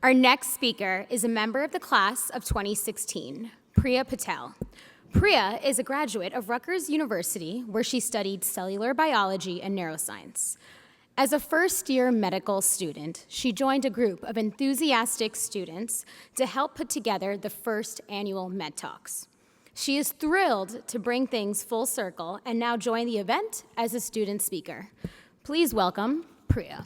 Our next speaker is a member of the class of 2016, Priya Patel. Priya is a graduate of Rutgers University, where she studied cellular biology and neuroscience. As a first-year medical student, she joined a group of enthusiastic students to help put together the first annual Med Talks. She is thrilled to bring things full circle and now join the event as a student speaker. Please welcome Priya.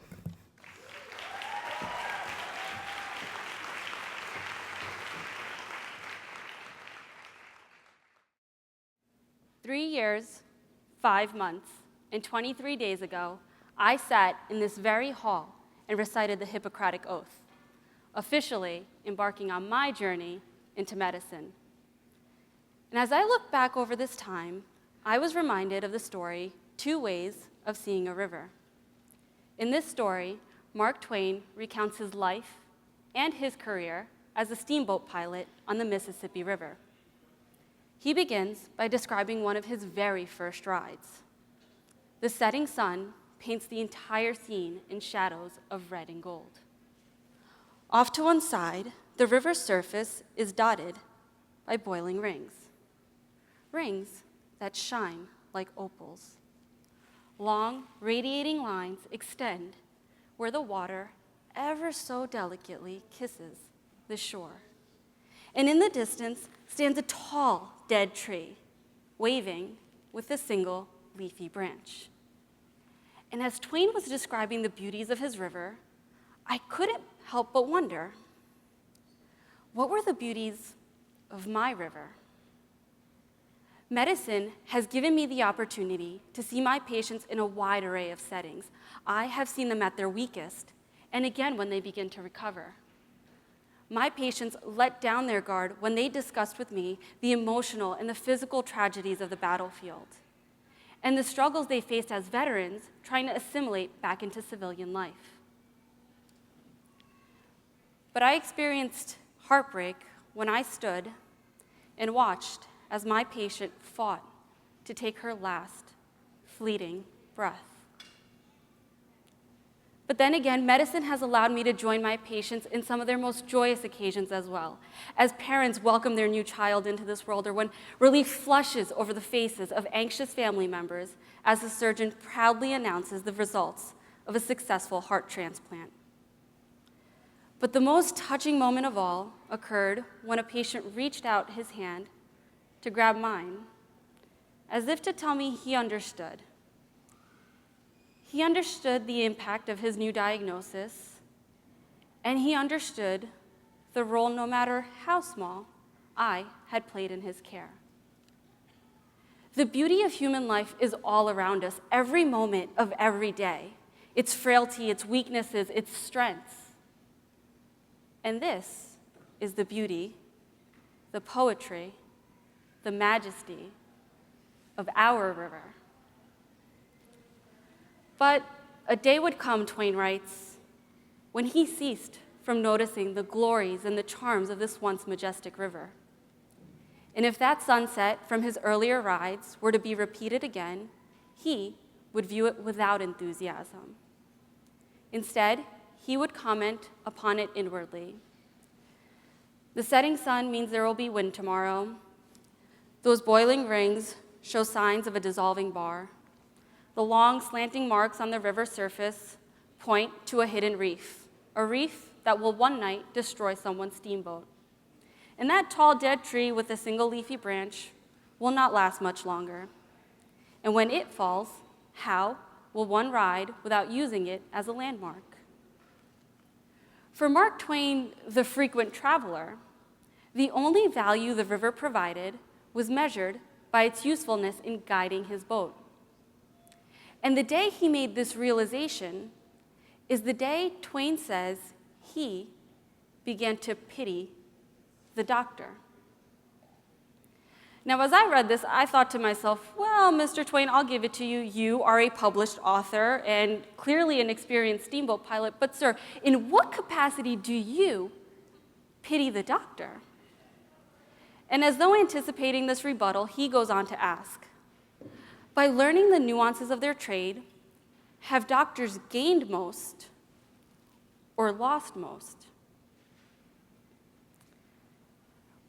"3 years, 5 months, and 23 days ago, I sat in this very hall and recited the Hippocratic Oath, officially embarking on my journey into medicine. And as I look back over this time, I was reminded of the story, Two Ways of Seeing a River. In this story, Mark Twain recounts his life and his career as a steamboat pilot on the Mississippi River. He begins by describing one of his very first rides. The setting sun paints the entire scene in shadows of red and gold. Off to one side, the river's surface is dotted by boiling rings. Rings that shine like opals. Long, radiating lines extend where the water ever so delicately kisses the shore. And in the distance stands a tall, dead tree, waving with a single leafy branch. And as Twain was describing the beauties of his river, I couldn't help but wonder, what were the beauties of my river? Medicine has given me the opportunity to see my patients in a wide array of settings. I have seen them at their weakest, and again when they begin to recover. My patients let down their guard when they discussed with me the emotional and the physical tragedies of the battlefield and the struggles they faced as veterans trying to assimilate back into civilian life. But I experienced heartbreak when I stood and watched as my patient fought to take her last fleeting breath. But then again, medicine has allowed me to join my patients in some of their most joyous occasions as well, as parents welcome their new child into this world, or when relief flushes over the faces of anxious family members as the surgeon proudly announces the results of a successful heart transplant. But the most touching moment of all occurred when a patient reached out his hand to grab mine, as if to tell me he understood. He understood the impact of his new diagnosis, and he understood the role, no matter how small, I had played in his care. The beauty of human life is all around us, every moment of every day. Its frailty, its weaknesses, its strengths. And this is the beauty, the poetry, the majesty of our river. But a day would come, Twain writes, when he ceased from noticing the glories and the charms of this once majestic river. And if that sunset from his earlier rides were to be repeated again, he would view it without enthusiasm. Instead, he would comment upon it inwardly. The setting sun means there will be wind tomorrow. Those boiling rings show signs of a dissolving bar. The long, slanting marks on the river surface point to a hidden reef, a reef that will one night destroy someone's steamboat. And that tall, dead tree with a single leafy branch will not last much longer. And when it falls, how will one ride without using it as a landmark? For Mark Twain, the frequent traveler, the only value the river provided was measured by its usefulness in guiding his boat. And the day he made this realization is the day Twain says he began to pity the doctor. Now, as I read this, I thought to myself, well, Mr. Twain, I'll give it to you. You are a published author and clearly an experienced steamboat pilot. But, sir, in what capacity do you pity the doctor? And as though anticipating this rebuttal, he goes on to ask, by learning the nuances of their trade, have doctors gained most or lost most?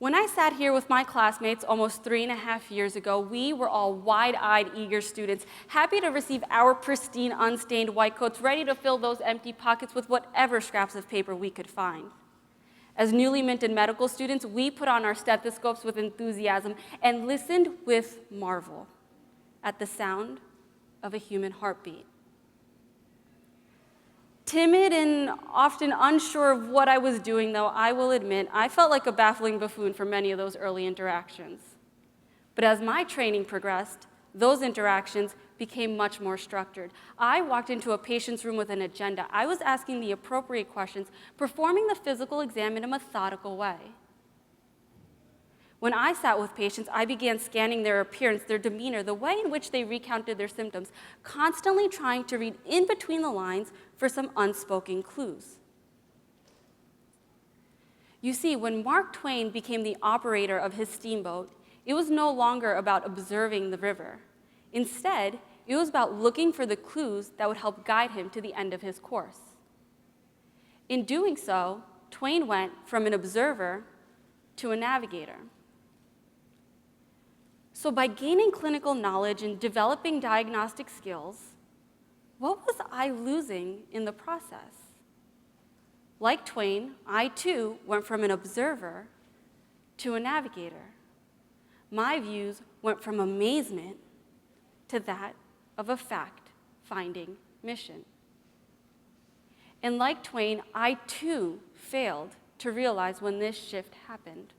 When I sat here with my classmates almost 3.5 years ago, we were all wide-eyed, eager students, happy to receive our pristine, unstained white coats, ready to fill those empty pockets with whatever scraps of paper we could find. As newly minted medical students, we put on our stethoscopes with enthusiasm and listened with marvel at the sound of a human heartbeat. Timid and often unsure of what I was doing, though, I will admit, I felt like a baffling buffoon for many of those early interactions. But as my training progressed, those interactions became much more structured. I walked into a patient's room with an agenda. I was asking the appropriate questions, performing the physical exam in a methodical way. When I sat with patients, I began scanning their appearance, their demeanor, the way in which they recounted their symptoms, constantly trying to read in between the lines for some unspoken clues. You see, when Mark Twain became the operator of his steamboat, it was no longer about observing the river. Instead, it was about looking for the clues that would help guide him to the end of his course. In doing so, Twain went from an observer to a navigator. So by gaining clinical knowledge and developing diagnostic skills, what was I losing in the process? Like Twain, I too went from an observer to a navigator. My views went from amazement to that of a fact-finding mission. And like Twain, I too failed to realize when this shift happened.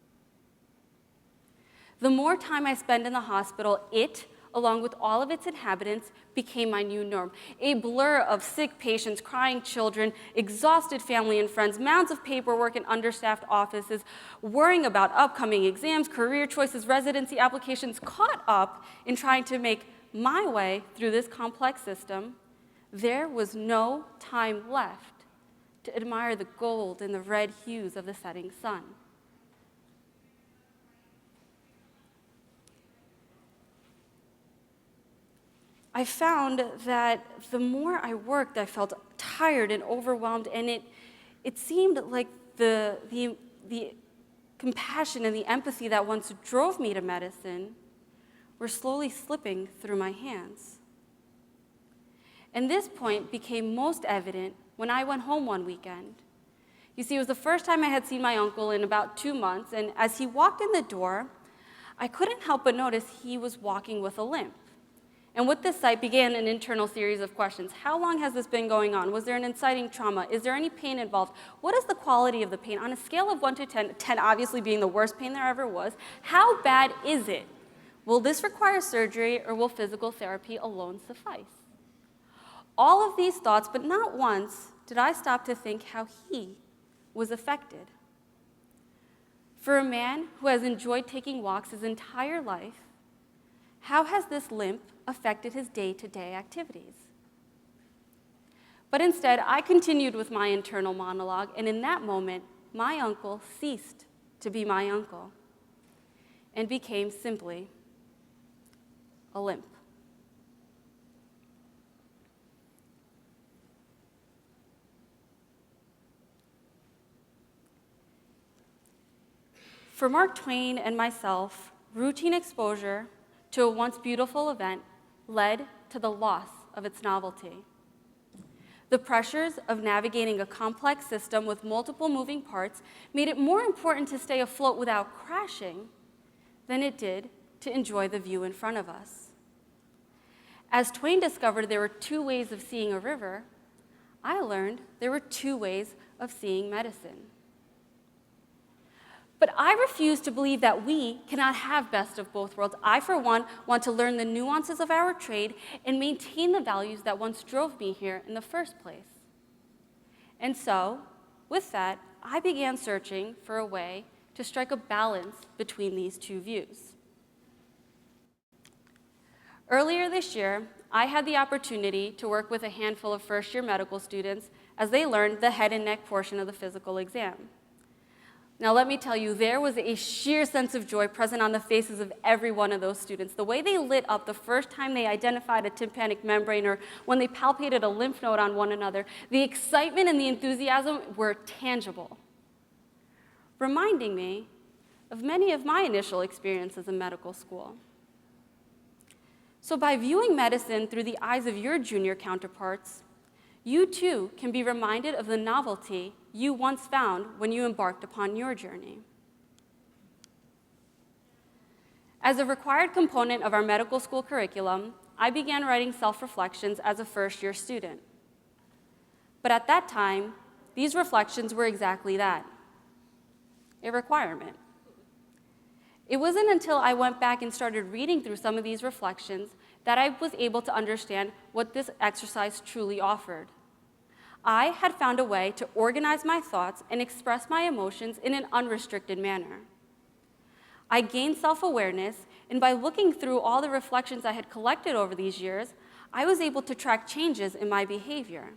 The more time I spent in the hospital, it, along with all of its inhabitants, became my new norm. A blur of sick patients, crying children, exhausted family and friends, mounds of paperwork in understaffed offices, worrying about upcoming exams, career choices, residency applications, caught up in trying to make my way through this complex system. There was no time left to admire the gold and the red hues of the setting sun. I found that the more I worked, I felt tired and overwhelmed, and it seemed like the compassion and the empathy that once drove me to medicine were slowly slipping through my hands. And this point became most evident when I went home one weekend. You see, it was the first time I had seen my uncle in about 2 months, and as he walked in the door, I couldn't help but notice he was walking with a limp. And with this sight began an internal series of questions. How long has this been going on? Was there an inciting trauma? Is there any pain involved? What is the quality of the pain? On a scale of 1 to 10, 10 obviously being the worst pain there ever was, how bad is it? Will this require surgery, or will physical therapy alone suffice? All of these thoughts, but not once did I stop to think how he was affected. For a man who has enjoyed taking walks his entire life, how has this limp affected his day-to-day activities? But instead, I continued with my internal monologue, and in that moment, my uncle ceased to be my uncle and became simply a limp. For Mark Twain and myself, routine exposure to a once beautiful event led to the loss of its novelty. The pressures of navigating a complex system with multiple moving parts made it more important to stay afloat without crashing than it did to enjoy the view in front of us. As Twain discovered there were 2 ways of seeing a river, I learned there were 2 ways of seeing medicine. But I refuse to believe that we cannot have best of both worlds. I, for one, want to learn the nuances of our trade and maintain the values that once drove me here in the first place. And so, with that, I began searching for a way to strike a balance between these 2 views. Earlier this year, I had the opportunity to work with a handful of first-year medical students as they learned the head and neck portion of the physical exam. Now, let me tell you, there was a sheer sense of joy present on the faces of every one of those students. The way they lit up the first time they identified a tympanic membrane or when they palpated a lymph node on one another, the excitement and the enthusiasm were tangible, reminding me of many of my initial experiences in medical school. So by viewing medicine through the eyes of your junior counterparts, you too can be reminded of the novelty you once found when you embarked upon your journey. As a required component of our medical school curriculum, I began writing self-reflections as a first-year student. But at that time, these reflections were exactly that, a requirement. It wasn't until I went back and started reading through some of these reflections that I was able to understand what this exercise truly offered. I had found a way to organize my thoughts and express my emotions in an unrestricted manner. I gained self-awareness, and by looking through all the reflections I had collected over these years, I was able to track changes in my behavior.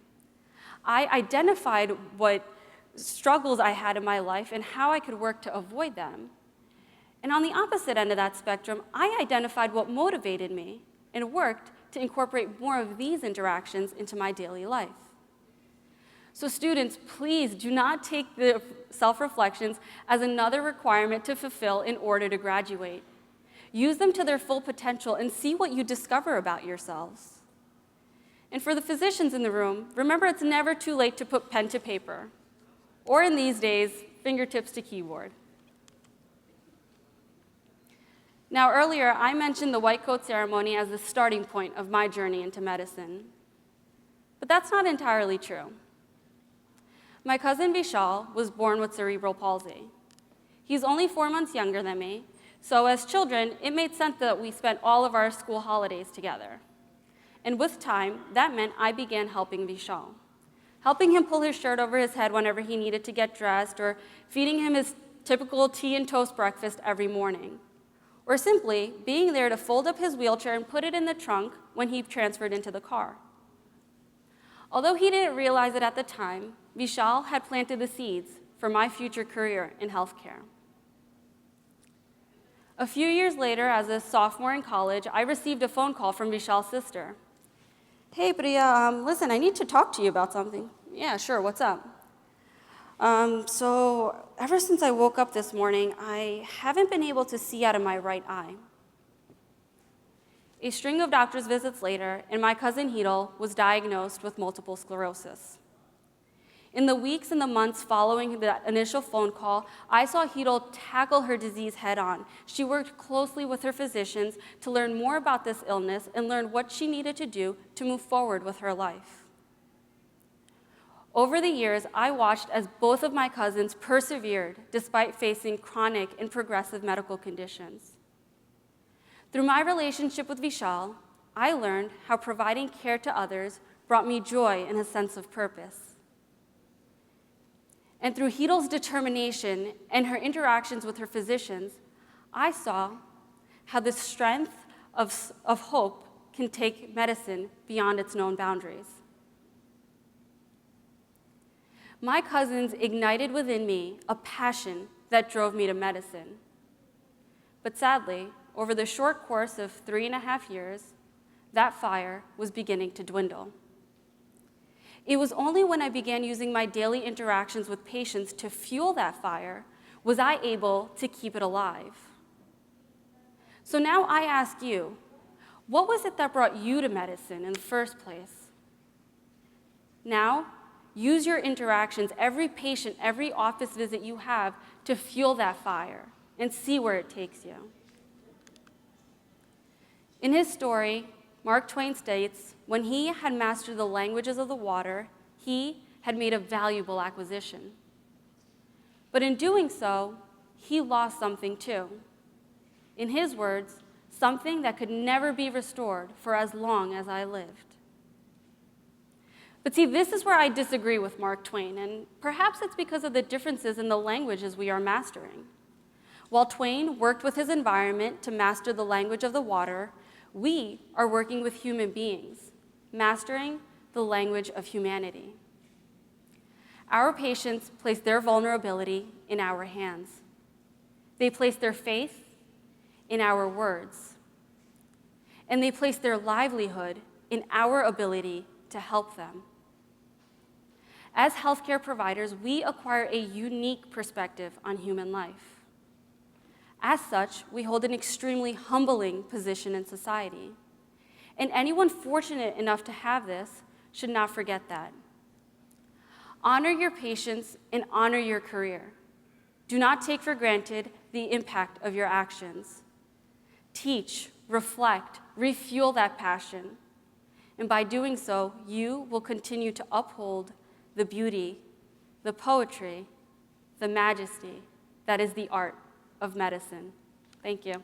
I identified what struggles I had in my life and how I could work to avoid them. And on the opposite end of that spectrum, I identified what motivated me and worked to incorporate more of these interactions into my daily life. So students, please do not take the self-reflections as another requirement to fulfill in order to graduate. Use them to their full potential and see what you discover about yourselves. And for the physicians in the room, remember it's never too late to put pen to paper, or in these days, fingertips to keyboard. Now earlier, I mentioned the white coat ceremony as the starting point of my journey into medicine. But that's not entirely true. My cousin Vishal was born with cerebral palsy. He's only 4 months younger than me, so as children, it made sense that we spent all of our school holidays together. And with time, that meant I began helping Vishal, helping him pull his shirt over his head whenever he needed to get dressed, or feeding him his typical tea and toast breakfast every morning, or simply being there to fold up his wheelchair and put it in the trunk when he transferred into the car. Although he didn't realize it at the time, Vishal had planted the seeds for my future career in healthcare. A few years later, as a sophomore in college, I received a phone call from Vishal's sister. Hey, Priya, listen, I need to talk to you about something. Yeah, sure, what's up? So ever since I woke up this morning, I haven't been able to see out of my right eye. A string of doctor's visits later, and my cousin Heedle was diagnosed with multiple sclerosis. In the weeks and the months following that initial phone call, I saw Heedle tackle her disease head-on. She worked closely with her physicians to learn more about this illness and learn what she needed to do to move forward with her life. Over the years, I watched as both of my cousins persevered despite facing chronic and progressive medical conditions. Through my relationship with Vishal, I learned how providing care to others brought me joy and a sense of purpose. And through Heedle's determination and her interactions with her physicians, I saw how the strength of hope can take medicine beyond its known boundaries. My cousins ignited within me a passion that drove me to medicine. But sadly, over the short course of 3.5 years, that fire was beginning to dwindle. It was only when I began using my daily interactions with patients to fuel that fire was I able to keep it alive. So now I ask you, what was it that brought you to medicine in the first place? Now, use your interactions, every patient, every office visit you have, to fuel that fire and see where it takes you. In his story, Mark Twain states, when he had mastered the languages of the water, he had made a valuable acquisition. But in doing so, he lost something too. In his words, something that could never be restored for as long as I lived. But see, this is where I disagree with Mark Twain, and perhaps it's because of the differences in the languages we are mastering. While Twain worked with his environment to master the language of the water, we are working with human beings, mastering the language of humanity. Our patients place their vulnerability in our hands. They place their faith in our words. And they place their livelihood in our ability to help them. As healthcare providers, we acquire a unique perspective on human life. As such, we hold an extremely humbling position in society. And anyone fortunate enough to have this should not forget that. Honor your patients and honor your career. Do not take for granted the impact of your actions. Teach, reflect, refuel that passion. And by doing so, you will continue to uphold the beauty, the poetry, the majesty that is the art of medicine. Thank you.